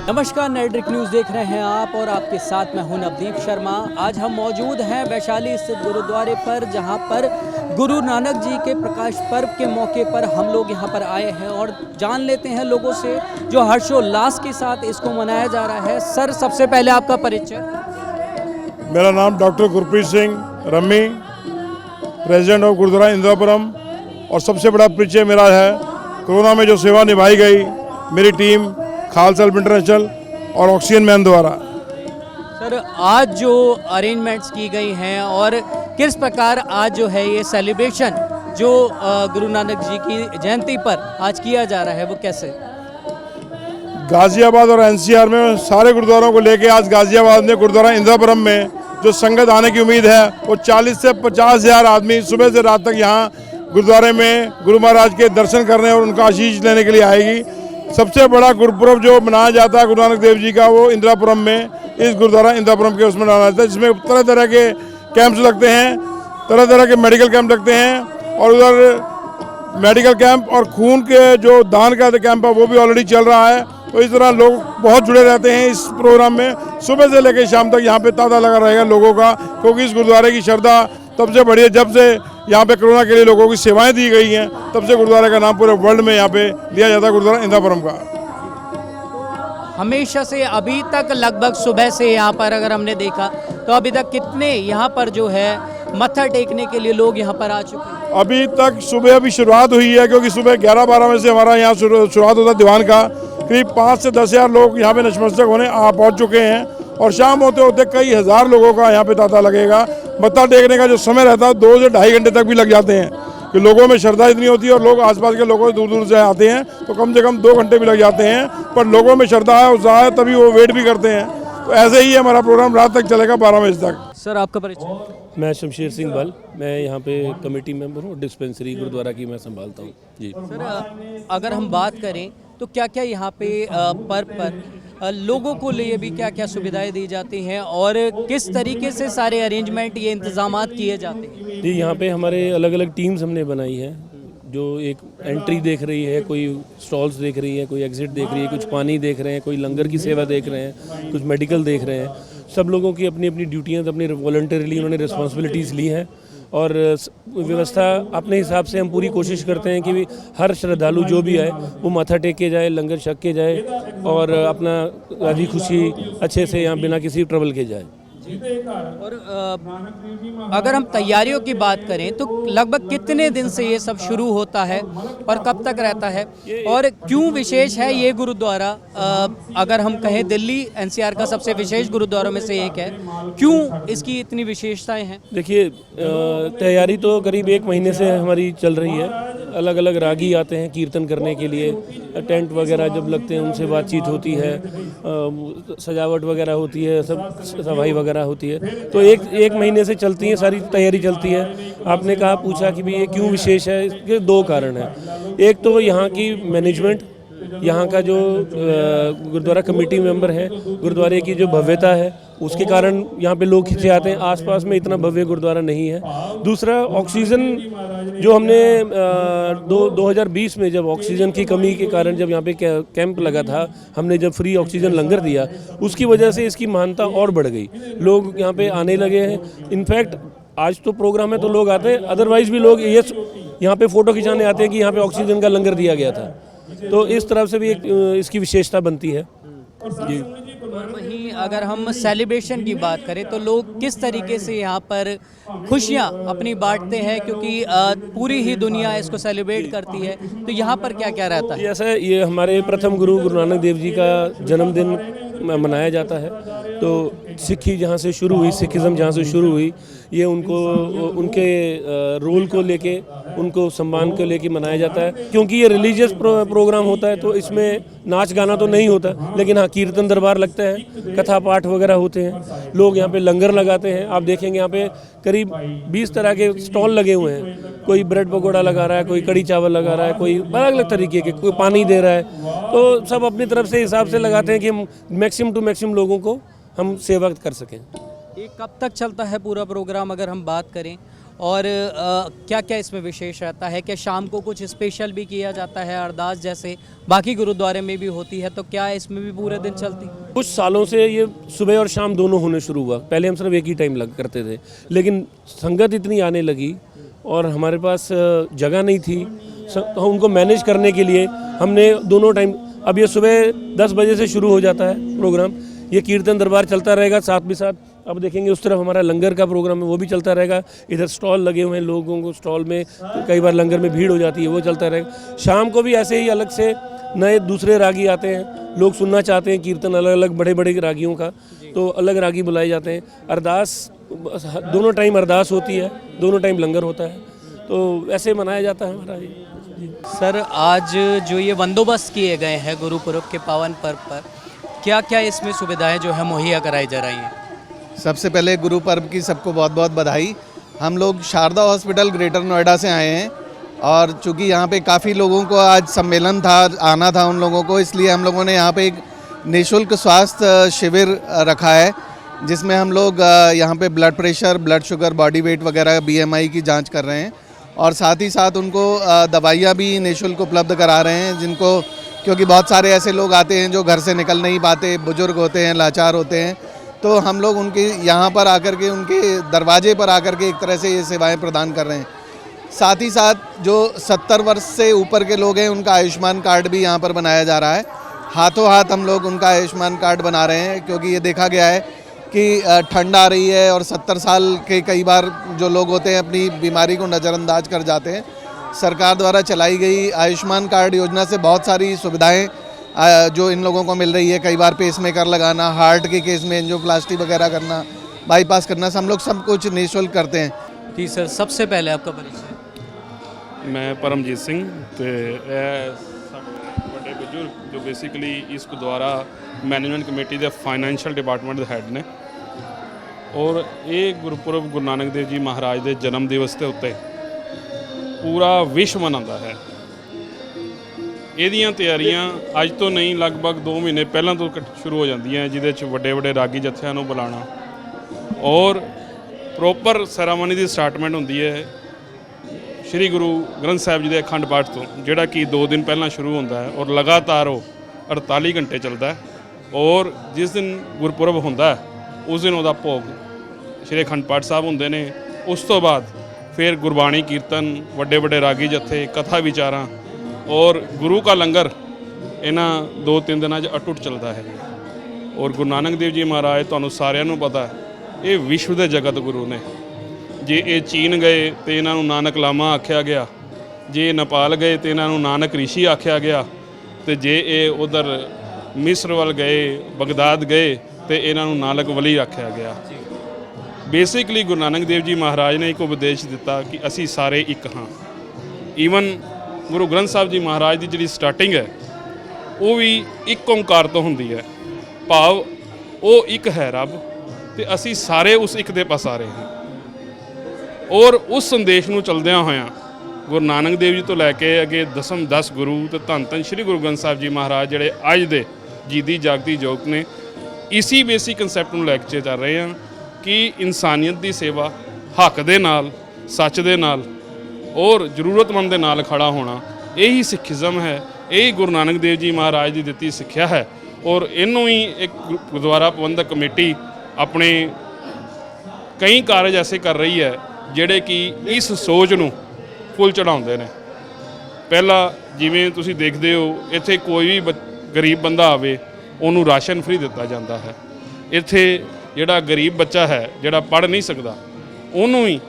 नमस्कार, नेटड्रिक न्यूज़ देख रहे हैं आप और आपके साथ मैं हूं नवदीप शर्मा। आज हम मौजूद हैं वैशाली स्थित गुरुद्वारे पर, जहां पर गुरु नानक जी के प्रकाश पर्व के मौके पर हम लोग यहां पर आए हैं और जान लेते हैं लोगों से जो हर्षोल्लास के साथ इसको मनाया जा रहा है। सर, सबसे पहले आपका परिचय। मेरा नाम doctor Gurpreet Singh Rammi, president of Gurudwara Indirapuram. और सबसे बड़ा परिचय मेरा है कोरोना में जो सेवा निभाई गई मेरी टीम खालसा इंटरनेशनल और ऑक्सीजन मैन द्वारा। सर, आज जो अरेंजमेंट्स की गई हैं और किस प्रकार आज जो है ये सेलिब्रेशन जो गुरु नानक जी की जयंती पर आज किया जा रहा है वो कैसे? गाजियाबाद और एनसीआर में सारे गुरुद्वारों को लेके आज गाजियाबाद में गुरुद्वारा इंदिरापुरम में जो संगत आने की उम्मीद है वो 40 से 50 हज़ार आदमी सुबह से रात तक यहाँ गुरुद्वारे में गुरु महाराज के दर्शन करने और उनका आशीष लेने के लिए आएगी। सबसे बड़ा गुरुपुरब जो मनाया जाता है गुरु नानक देव जी का, वो इंदिरापुरम में, इस गुरुद्वारा इंदिरापुरम के उसमें मनाया जाता है, जिसमें तरह तरह के कैंप्स लगते हैं, तरह तरह के मेडिकल कैंप लगते हैं। और उधर मेडिकल कैंप और खून के जो दान का कैंप है वो भी ऑलरेडी चल रहा है। तो इस तरह लोग बहुत जुड़े रहते हैं इस प्रोग्राम में। सुबह से लेकर शाम तक यहाँ पे तांता लगा रहेगा लोगों का, क्योंकि इस गुरुद्वारे की श्रद्धा तब से बढ़ी है जब से यहाँ पे कोरोना के लिए लोगों की सेवाएं दी गई हैं, तब से गुरुद्वारे का नाम पूरे वर्ल्ड में यहाँ पे लिया जाता है गुरुद्वारा इंदिरापुरम का। हमेशा से अभी तक लगभग सुबह से यहाँ पर अगर हमने देखा तो अभी तक कितने यहाँ पर जो है मत्था टेकने के लिए लोग यहाँ पर आ चुके हैं? अभी तक सुबह अभी शुरुआत हुई है, क्योंकि सुबह 11-12 बजे से हमारा यहाँ शुरुआत होता है दीवान का। करीब 5 से 10 हज़ार लोग यहाँ पे नतमस्तक होने पहुँच चुके हैं और शाम होते होते कई हज़ार लोगों का यहाँ पे तांता लगेगा। मत्था टेकने का जो समय रहता है 2 से ढाई घंटे तक भी लग जाते हैं, कि लोगों में श्रद्धा इतनी होती है और लोग आसपास के लोगों दूर दूर से आते हैं, तो कम से कम 2 घंटे भी लग जाते हैं। पर लोगों में श्रद्धा है, उत्साह है, तभी वो वेट भी करते हैं। तो ऐसे ही हमारा प्रोग्राम रात तक चलेगा 12 बजे तक। सर, आपका परिचय? मैं शमशेर सिंह बल, मैं यहाँ पे कमेटी मेंबर हूँ, डिस्पेंसरी गुरुद्वारा की मैं संभालता हूँ जी। सर, अगर हम बात करें तो क्या क्या यहाँ पे पर्व पर लोगों को लिए भी क्या क्या सुविधाएं दी जाती हैं और किस तरीके से सारे अरेंजमेंट ये इंतजामात किए जाते हैं? जी, यहाँ पे हमारे अलग अलग टीम्स हमने बनाई हैं, जो एक एंट्री देख रही है, कोई स्टॉल्स देख रही है, कोई एग्जिट देख रही है, कुछ पानी देख रहे हैं, कोई लंगर की सेवा देख रहे हैं, कुछ मेडिकल देख रहे हैं। सब लोगों की अपनी अपनी ड्यूटियाँ, अपनी वॉलंटरीली उन्होंने रिस्पॉन्सिबिलिटीज़ ली हैं और व्यवस्था अपने हिसाब से हम पूरी कोशिश करते हैं कि हर श्रद्धालु जो भी आए वो माथा टेक के जाए, लंगर छक के जाए और अपना राजी खुशी अच्छे से यहाँ बिना किसी ट्रबल के जाए। और अगर हम तैयारियों की बात करें तो लगभग कितने दिन से ये सब शुरू होता है और कब तक रहता है और क्यों विशेष है ये गुरुद्वारा? अगर हम कहें दिल्ली एनसीआर का सबसे विशेष गुरुद्वारों में से एक है, क्यों इसकी इतनी विशेषताएं हैं? देखिए, तैयारी तो करीब 1 महीने से हमारी चल रही है। अलग अलग रागी आते हैं कीर्तन करने के लिए, टेंट वगैरह जब लगते हैं उनसे बातचीत होती है, सजावट वगैरह होती है, सब सफाई वगैरह होती है। तो एक महीने से चलती है, सारी तैयारी चलती है। आपने कहा पूछा कि भाई ये क्यों विशेष है, इसके 2 कारण हैं। एक तो यहाँ की मैनेजमेंट, यहाँ का जो गुरुद्वारा कमेटी मेंबर है, गुरुद्वारे की जो भव्यता है उसके कारण यहाँ पे लोग खिंचे आते हैं। आसपास में इतना भव्य गुरुद्वारा नहीं है। दूसरा, ऑक्सीजन जो हमने 2020 में जब ऑक्सीजन की कमी के कारण जब यहाँ पे कैंप लगा था, हमने जब फ्री ऑक्सीजन लंगर दिया, उसकी वजह से इसकी महानता और बढ़ गई। लोग यहाँ पे आने लगे हैं। इनफैक्ट आज तो प्रोग्राम है तो लोग आते हैं, अदरवाइज भी लोग ये यहाँ पे फ़ोटो खिंचाने आते हैं कि यहाँ पे ऑक्सीजन का लंगर दिया गया था। तो इस तरफ से भी एक इसकी विशेषता बनती है जी। वहीं अगर हम सेलिब्रेशन की बात करें तो लोग किस तरीके से यहाँ पर खुशियाँ अपनी बांटते हैं, क्योंकि पूरी ही दुनिया इसको सेलिब्रेट करती है, तो यहाँ पर क्या क्या रहता है? ऐसा है, ये हमारे प्रथम गुरु नानक देव जी का जन्मदिन मनाया जाता है। तो सिक्खी जहाँ से शुरू हुई, सिखिज़म जहाँ से शुरू हुई, ये उनके रोल को लेके, उनको सम्मान को लेके मनाया जाता है। क्योंकि ये रिलीजियस प्रोग्राम होता है तो इसमें नाच गाना तो नहीं होता, लेकिन हाँ कीर्तन दरबार लगता है, कथा पाठ वगैरह होते हैं, लोग यहाँ पे लंगर लगाते हैं। आप देखेंगे यहाँ पे करीब 20 तरह के स्टॉल लगे हुए हैं। कोई ब्रेड पकौड़ा लगा रहा है, कोई कड़ी चावल लगा रहा है, कोई अलग अलग तरीके के, कोई पानी दे रहा है। तो सब अपनी तरफ से हिसाब से लगाते हैं कि मैक्सिमम टू मैक्सिमम लोगों को हम सेवा कर सकें। ये कब तक चलता है पूरा प्रोग्राम अगर हम बात करें? और क्या क्या इसमें विशेष रहता है? क्या शाम को कुछ स्पेशल भी किया जाता है, अरदास जैसे बाकी गुरुद्वारे में भी होती है, तो क्या इसमें भी पूरे दिन चलती? कुछ सालों से ये सुबह और शाम दोनों होने शुरू हुआ। पहले हम सिर्फ एक ही टाइम लग करते थे, लेकिन संगत इतनी आने लगी और हमारे पास जगह नहीं थी, तो उनको मैनेज करने के लिए हमने दोनों टाइम, अब ये सुबह 10 बजे से शुरू हो जाता है प्रोग्राम, ये कीर्तन दरबार चलता रहेगा, साथ भी साथ अब देखेंगे उस तरफ हमारा लंगर का प्रोग्राम है वो भी चलता रहेगा। इधर स्टॉल लगे हुए हैं, लोगों को स्टॉल में तो कई बार लंगर में भीड़ हो जाती है, वो चलता रहेगा। शाम को भी ऐसे ही अलग से नए दूसरे रागी आते हैं, लोग सुनना चाहते हैं कीर्तन अलग अलग बड़े बड़े रागियों का, तो अलग रागी बुलाए जाते हैं। अरदास दोनों टाइम अरदास होती है, दोनों टाइम लंगर होता है, तो ऐसे मनाया जाता है हमारा ये। सर, आज जो ये बंदोबस्त किए गए हैं गुरुपुरब के पावन पर्व पर, क्या क्या इसमें सुविधाएं जो है मुहैया कराई जा रही हैं? सबसे पहले गुरु पर्व की सबको बहुत बहुत बधाई। हम लोग शारदा हॉस्पिटल ग्रेटर नोएडा से आए हैं और चूंकि यहाँ पे काफ़ी लोगों को आज सम्मेलन था, आना था उन लोगों को, इसलिए हम लोगों ने यहाँ पे एक निःशुल्क स्वास्थ्य शिविर रखा है, जिसमें हम लोग यहाँ पे blood pressure, blood sugar, body weight वगैरह, BMI की जांच कर रहे हैं और साथ ही साथ उनको दवाइयाँ भी निःशुल्क उपलब्ध करा रहे हैं, जिनको, क्योंकि बहुत सारे ऐसे लोग आते हैं जो घर से निकल नहीं पाते, बुजुर्ग होते हैं, लाचार होते हैं, तो हम लोग उनके यहाँ पर आकर के, उनके दरवाजे पर आकर के एक तरह से ये सेवाएं प्रदान कर रहे हैं। साथ ही साथ जो 70 वर्ष से ऊपर के लोग हैं उनका आयुष्मान कार्ड भी यहाँ पर बनाया जा रहा है। हाथों हाथ हम लोग उनका आयुष्मान कार्ड बना रहे हैं, क्योंकि ये देखा गया है कि ठंड आ रही है और 70 साल के कई बार जो लोग होते हैं अपनी बीमारी को नज़रअंदाज कर जाते हैं। सरकार द्वारा चलाई गई आयुष्मान कार्ड योजना से बहुत सारी सुविधाएं जो इन लोगों को मिल रही है। कई बार पेसमेकर लगाना, हार्ट के केस में एंजियोप्लास्टी वगैरह करना, बाईपास करना, हम लोग सब कुछ निःशुल्क करते हैं। जी सर, सबसे पहले आपका परिचय। मैं परमजीत सिंह ਤੇ ਇਹ ਸਭ ਵੱਡੇ ਬਜ਼ੁਰਗ ਜੋ ਬੇਸਿਕਲੀ ਇਸ ਗੁਰਦੁਆਰਾ ਮੈਨੇਜਮੈਂਟ ਕਮੇਟੀ ਦੇ ਫਾਈਨੈਂਸ਼ੀਅਲ ਡਿਪਾਰਟਮੈਂਟ ਦੇ ਹੈੱਡ ਨੇ ਔਰ ਇਹ ਗੁਰਪੁਰਬ ਗੁਰੂ ਨਾਨਕ ਦੇਵ ਜੀ ਮਹਾਰਾਜ ਦੇ ਜਨਮ ਦਿਵਸ ਦੇ ਉੱਤੇ ਪੂਰਾ ਵਿਸ਼ਵ ਮਨਾਉਂਦਾ ਹੈ। ਇਹਦੀਆਂ ਤਿਆਰੀਆਂ ਅੱਜ ਤੋਂ ਨਹੀਂ, ਲਗਭਗ 2 ਮਹੀਨੇ ਪਹਿਲਾਂ ਤੋਂ ਸ਼ੁਰੂ ਹੋ ਜਾਂਦੀਆਂ, ਜਿਹਦੇ 'ਚ ਵੱਡੇ ਵੱਡੇ ਰਾਗੀ ਜੱਥਿਆਂ ਨੂੰ ਬੁਲਾਉਣਾ ਔਰ ਪ੍ਰੋਪਰ ਸੈਰਾਮਨੀ ਦੀ ਸਟਾਰਟਮੈਂਟ ਹੁੰਦੀ ਹੈ श्री गुरु ग्रंथ साहिब जी के अखंड पाठ तो, जोड़ा कि 2 दिन पहला शुरू होता है और लगातार वो 48 घंटे चलता है। और जिस दिन गुरपुरब होता है उस दिन वह भोग श्री अखंड पाठ साहब होंगे ने, उस तो बाद फिर गुरबाणी कीर्तन, वड्डे वड्डे रागी जत्थे, कथा विचारां और गुरु का लंगर इन्हां 2-3 दिनों अटुट चलता है। और गुरु नानक देव जी महाराज तुहानूं सारिआं नूं पता है ये विश्व के जगत गुरु ने। जे ये चीन गए तो इन्हों नानक लामा आख्या गया, जे नेपाल गए तो इन्हों नानक ऋषि आख्या गया, तो जे ये उधर मिस्र वाल गए, बगदाद गए तो इन्हों नानक वली आख्या गया। बेसिकली गुरु नानक देव जी महाराज ने एक उपदेश दिता कि असी सारे एक हाँ। ईवन गुरु ग्रंथ साहिब जी महाराज की जी स्टार्टिंग है वो भी एक ओंकार तो होंदी है, भाव वो एक है रब, तो असी सारे उस एक दे पसारे हैं। और उस संदेश ਨੂੰ चलद्या होया गुरु नानक देव जी तो लैके अगे 10 गुरु तो धन धन श्री गुरु ग्रंथ साहिब जी महाराज ਜਿਹੜੇ ਅੱਜ ਦੇ जीदी जागती जोग ने इसी बेसिक कंसैप्ट ਨੂੰ लैके चल रहे हैं कि इंसानियत की सेवा हक दे नाल, सच दे नाल और जरूरतमंद दे नाल खड़ा होना, यही सिखिज़म है, यही गुरु नानक देव जी महाराज की दिती सिक्ख्या है। और इनू ही एक गुरुद्वारा प्रबंधक कमेटी अपने कई कारज ऐसे कर रही है ਜਿਹੜੇ कि इस सोच ਨੂੰ फुल चढ़ाਉਂਦੇ ਨੇ। ਪਹਿਲਾ ਜਿਵੇਂ ਤੁਸੀਂ ਦੇਖਦੇ ਹੋ ਇੱਥੇ ਕੋਈ ਵੀ ਗਰੀਬ ਬੰਦਾ ਆਵੇ ਉਹਨੂੰ ਰਾਸ਼ਨ ਫ੍ਰੀ ਦਿੱਤਾ ਜਾਂਦਾ ਹੈ। ਇੱਥੇ ਜਿਹੜਾ ਗਰੀਬ ਬੱਚਾ ਹੈ ਜਿਹੜਾ ਪੜ੍ਹ ਨਹੀਂ ਸਕਦਾ ਉਹਨੂੰ ਹੀ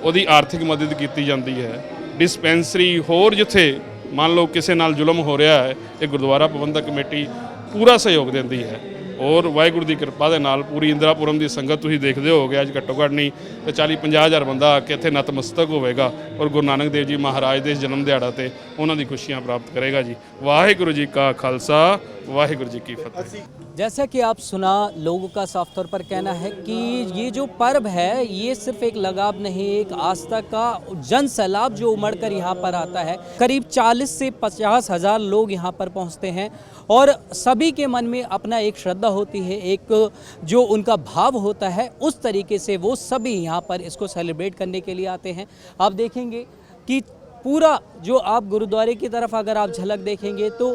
ਉਹਦੀ ਆਰਥਿਕ ਮਦਦ ਕੀਤੀ ਜਾਂਦੀ ਹੈ। ਡਿਸਪੈਂਸਰੀ ਹੋਰ ਜਿੱਥੇ ਮੰਨ ਲਓ ਕਿਸੇ ਨਾਲ ਜ਼ੁਲਮ ਹੋ ਰਿਹਾ ਹੈ ਇਹ ਗੁਰਦੁਆਰਾ ਪ੍ਰਬੰਧਕ ਕਮੇਟੀ ਪੂਰਾ ਸਹਿਯੋਗ ਦਿੰਦੀ ਹੈ। और वाहिगुरू की कृपा के नाल पूरी इंदिरापुरम की संगत तुसीं देखते हो गए, अज घट्टो घट्ट नहीं तो 40-50 हज़ार बंदा आके इत्थे नतमस्तक होगा और गुरु नानक देव जी महाराज के जन्म दिहाड़ा ते उन्हां दी खुशियां प्राप्त करेगा जी। वाहिगुरू जी का खालसा वाहिगुरु जी की फतेह। जैसा कि आप सुना, लोगों का साफ तौर पर कहना है कि ये जो पर्व है ये सिर्फ एक लगाव नहीं, एक आस्था का जन सैलाब जो उमड़ कर यहाँ पर आता है। करीब 40 से 50 हज़ार लोग यहाँ पर पहुँचते हैं और सभी के मन में अपना एक श्रद्धा होती है, एक जो उनका भाव होता है, उस तरीके से वो सभी यहाँ पर इसको सेलिब्रेट करने के लिए आते हैं। आप देखेंगे कि पूरा जो आप गुरुद्वारे की तरफ अगर आप झलक देखेंगे तो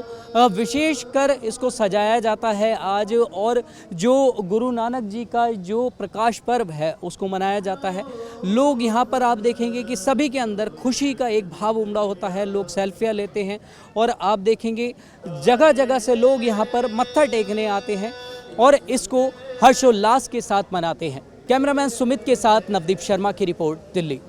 विशेष कर इसको सजाया जाता है आज, और जो गुरु नानक जी का जो प्रकाश पर्व है उसको मनाया जाता है। लोग यहाँ पर आप देखेंगे कि सभी के अंदर खुशी का एक भाव उमड़ा होता है, लोग सेल्फियाँ लेते हैं और आप देखेंगे जगह जगह से लोग यहाँ पर मत्था टेकने आते हैं और इसको हर्षोल्लास के साथ मनाते हैं। कैमरामैन सुमित के साथ नवदीप शर्मा की रिपोर्ट, दिल्ली।